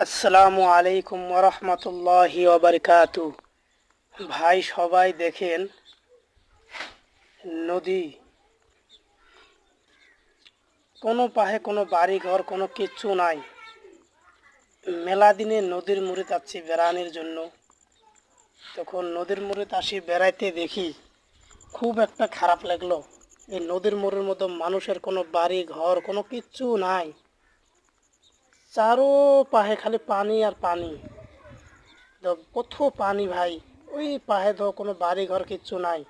আসসালামু আলাইকুম ওরহমতুল্লাহি ওবারকাতু। ভাই সবাই দেখেন, নদী, কোনো পাহে কোনো বাড়ি ঘর কোনো কিচ্ছু নাই। মেলা দিনে নদীর মুড়ে যাচ্ছি বেড়ানোর জন্য। তখন নদীর মুড়ে আসি বেড়াইতে দেখি খুব একটা খারাপ লাগলো। এই নদীর মুড়ের মতো মানুষের কোনো বাড়ি ঘর কোনো কিচ্ছু নাই। চারো পাহে খালি পানি আর পানি। কত পানি ভাই। ওই পাহে তো কোনো বাড়ি ঘর কিচ্ছু নাই,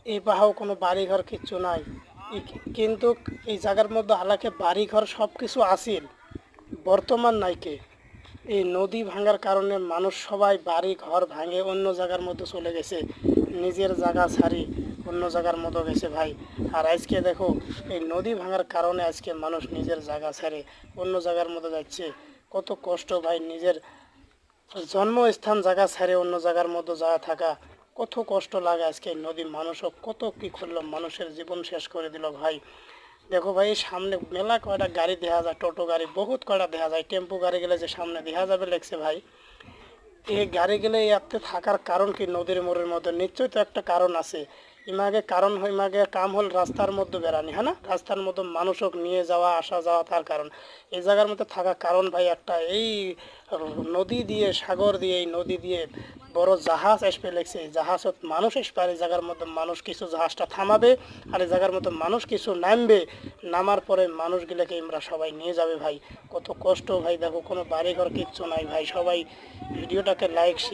এই পাহাও কোনো বাড়িঘর কিচ্ছু নাই। কিন্তু এই জায়গার মধ্যে হালাকে বাড়িঘর সব কিছু আছিল, বর্তমান নাইকে। এই নদী ভাঙার কারণে মানুষ সবাই বাড়ি ঘর ভাঙে অন্য জায়গার মধ্যে চলে গেছে, নিজের জায়গা ছাড়ি অন্য জায়গার মতো গেছে ভাই। আর আজকে দেখো, এই নদী ভাঙার কারণে আজকে মানুষ নিজের জায়গা ছেড়ে অন্য জায়গার মতো যাচ্ছে। কত কষ্ট ভাই, নিজের জন্মস্থান জায়গা ছেড়ে অন্য জায়গার মধ্যে যাওয়া থাকা কত কষ্ট লাগে। আজকে নদী মানুষও কত কি করলো, মানুষের জীবন শেষ করে দিল ভাই। দেখো ভাই, সামনে মেলা কয়টা গাড়ি দেখা যায়, টোটো গাড়ি বহুত কয়টা দেখা যায়, টেম্পো গাড়ি গেলে যে সামনে দেখা যাবে লেগছে ভাই। এই গাড়ি গেলে এতে থাকার কারণ কি? নদীর মোড়ের মধ্যে নিশ্চয়ই তো একটা কারণ আছে। ইমাগে কারণ হয়, ইমাগে কাম হল রাস্তার মধ্যে বেড়ানি, হ্যাঁ না? রাস্তার মধ্যে মানুষক নিয়ে যাওয়া আসা যাওয়া, তার কারণ এই জায়গার মধ্যে থাকার কারণ ভাই একটা। এই নদী দিয়ে, সাগর দিয়ে, এই নদী দিয়ে বড় জাহাজ আসবে লেগছে। এই জাহাজত মানুষ আসবে, আর এই জায়গার মধ্যে মানুষ কিছু জাহাজটা থামাবে, আর এই জায়গার মধ্যে মানুষ কিছু নামবে। নামার পরে মানুষগুলোকে আমরা সবাই নিয়ে যাবে ভাই। কত কষ্ট ভাই। দেখো, কোনো বাড়িঘর কিচ্ছু নাই ভাই। সবাই ভিডিওটাকে লাইক শেয়ার